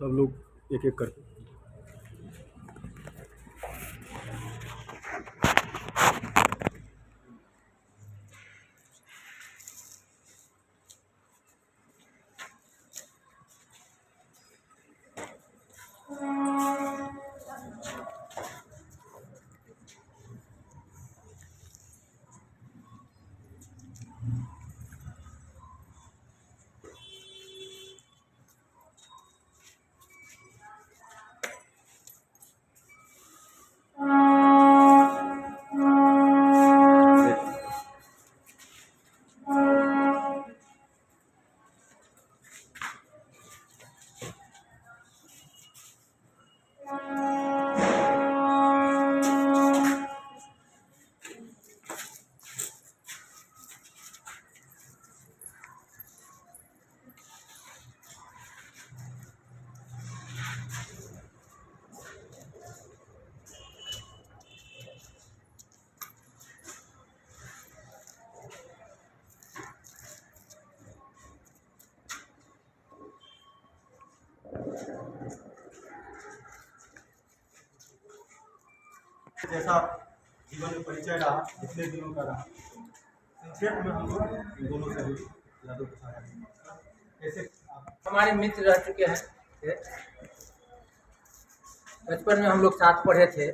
सब लोग एक एक करके। जैसा जीवन में परिचय रहा, जितने दिनों का रहा, संक्षेप में हम लोग इन दोनों से यादों को साझा करेंगे। ऐसे हमारे मित्र रह चुके हैं। बचपन में हम लोग साथ पढ़े थे,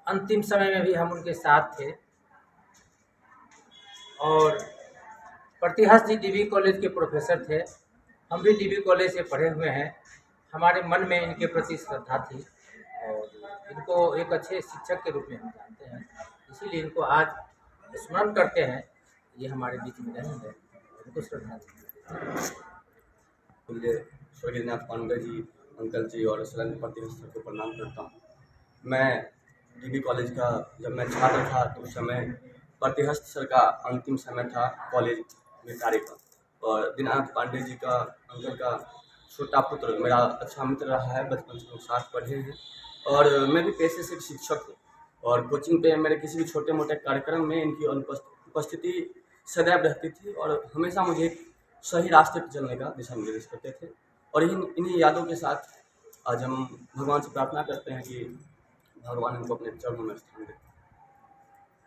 अंतिम समय में भी हम उनके साथ थे। और प्रतिहस्त जी डीबी कॉलेज के प्रोफेसर थे, हम भी डीबी कॉलेज से पढ़े हुए हैं। हमारे मन में इनके प्रति श्रद्धा थी और इनको एक अच्छे शिक्षक के रूप में हम जानते हैं, इसीलिए इनको आज स्मरण करते हैं। ये हमारे बीच में नहीं है, इनको श्रद्धा मुझे स्वर्गीय नाथ पांडे जी, अंकल जी और सलन प्रतिहस्त सर को प्रणाम करता हूँ। मैं डीबी कॉलेज का जब मैं छात्र था तो उस समय प्रतिहस्त सर का अंतिम समय था कॉलेज में कार्य का, और दीनानाथ पांडे जी का अंकल का छोटा पुत्र मेरा अच्छा मित्र रहा है। बचपन से हम साथ पढ़े हैं और मैं भी पेशे से शिक्षक हूँ, और कोचिंग पे मेरे किसी भी छोटे मोटे कार्यक्रम में इनकी उपस्थिति सदैव रहती थी और हमेशा मुझे सही रास्ते पर चलने का दिशा निर्देश करते थे। और इन्हीं यादों के साथ आज हम भगवान से प्रार्थना करते हैं कि भगवान इनको अपने चरणों में स्थान दें।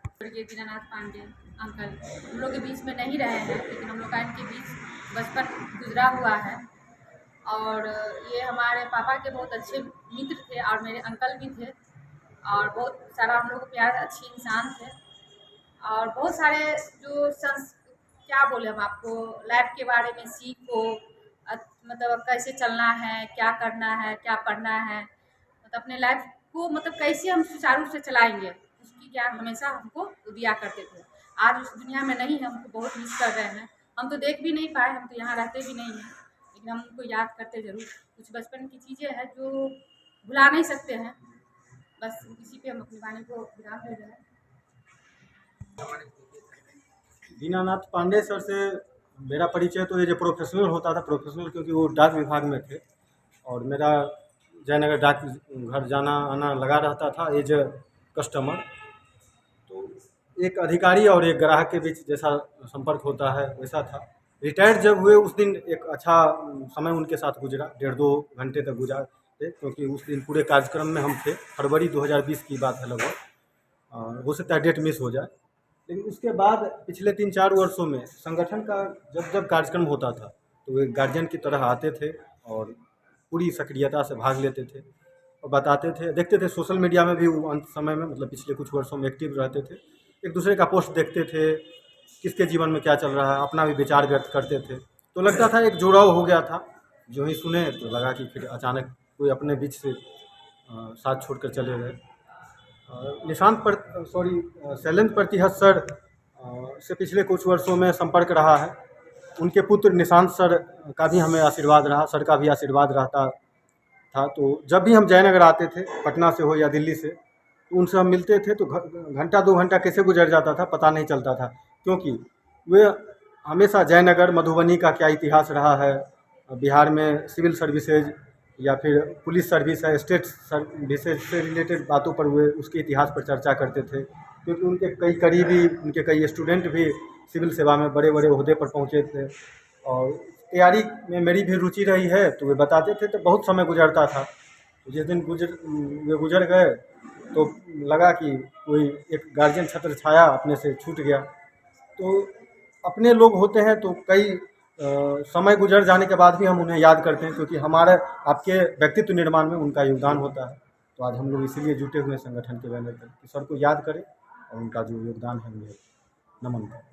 स्वर्गीय दीनानाथ पांडे अंकल हम लोग के बीच में नहीं रहे हैं, लेकिन हम लोग का इनके बीच बचपन गुजरा हुआ है। और ये हमारे पापा के बहुत अच्छे मित्र थे और मेरे अंकल भी थे, और बहुत सारा हम लोग को प्यार, अच्छे इंसान थे। और बहुत सारे जो क्या बोले हम आपको, लाइफ के बारे में सीखो, मतलब कैसे चलना है, क्या करना है, क्या पढ़ना है, मतलब अपने लाइफ को मतलब कैसे हम सुचारू रूप से चलाएंगे, उसकी ज्ञान हमेशा हमको दिया करते थे। आज उस दुनिया में नहीं है, हमको बहुत मिस कर रहे हैं। हम तो देख भी नहीं पाए, हम तो यहाँ रहते भी नहीं हैं, लेकिन हम उनको याद करते ज़रूर। कुछ बचपन की चीज़ें हैं जो भुला नहीं सकते हैं, बस इसी पे हम अपनी वाणी को विराम दे रहे हैं। दीनानाथ पांडे सर से मेरा परिचय तो ये जो प्रोफेशनल होता था, प्रोफेशनल क्योंकि वो डाक विभाग में थे और मेरा जयनगर डाक घर जाना आना लगा रहता था एज ए कस्टमर। तो एक अधिकारी और एक ग्राहक के बीच जैसा संपर्क होता है वैसा था। रिटायर्ड जब हुए उस दिन एक अच्छा समय उनके साथ गुजरा, 1.5-2 घंटे तक गुजारे, क्योंकि उस दिन पूरे कार्यक्रम में हम थे। फरवरी 2020 की बात है लगभग, हो सकता है डेट मिस हो जाए। लेकिन उसके बाद पिछले 3-4 वर्षों में संगठन का जब जब कार्यक्रम होता था तो वे गार्जियन की तरह आते थे और पूरी सक्रियता से भाग लेते थे और बताते थे, देखते थे। सोशल मीडिया में भी वो अंत समय में, मतलब पिछले कुछ वर्षों में एक्टिव रहते थे। एक दूसरे का पोस्ट देखते थे, किसके जीवन में क्या चल रहा है, अपना भी विचार व्यक्त करते थे। तो लगता था एक जुड़ाव हो गया था। जो ही सुने तो लगा कि फिर अचानक कोई अपने बीच से साथ छोड़कर चले गए। शैलेंद्र प्रतिहस्त सर से पिछले कुछ वर्षों में संपर्क रहा है। उनके पुत्र निशांत सर का भी हमें आशीर्वाद रहा, सर का भी आशीर्वाद रहता था। तो जब भी हम जयनगर आते थे, पटना से हो या दिल्ली से, तो उनसे हम मिलते थे तो घंटा 2 घंटा कैसे गुजर जाता था पता नहीं चलता था, क्योंकि वे हमेशा जयनगर, मधुबनी का क्या इतिहास रहा है, बिहार में सिविल सर्विसेज या फिर पुलिस सर्विस है, स्टेट सर्विसेज से रिलेटेड बातों पर वे उसके इतिहास पर चर्चा करते थे। क्योंकि उनके कई करीबी, उनके कई स्टूडेंट भी सिविल सेवा में बड़े बड़े ओहदे पर पहुँचे थे। और तैयारी में मेरी भी रुचि रही है, तो वे बताते थे तो बहुत समय गुजरता था। तो जिस दिन वे गुजर गए तो लगा कि कोई एक गार्जियन छत्र छाया अपने से छूट गया। तो अपने लोग होते हैं तो कई समय गुजर जाने के बाद भी हम उन्हें याद करते हैं, क्योंकि हमारे आपके व्यक्तित्व निर्माण में उनका योगदान होता है। तो आज हम लोग इसीलिए जुटे हुए हैं संगठन के बैनर पर कि सर को याद करें और उनका जो योगदान है उन्हें नमन करें।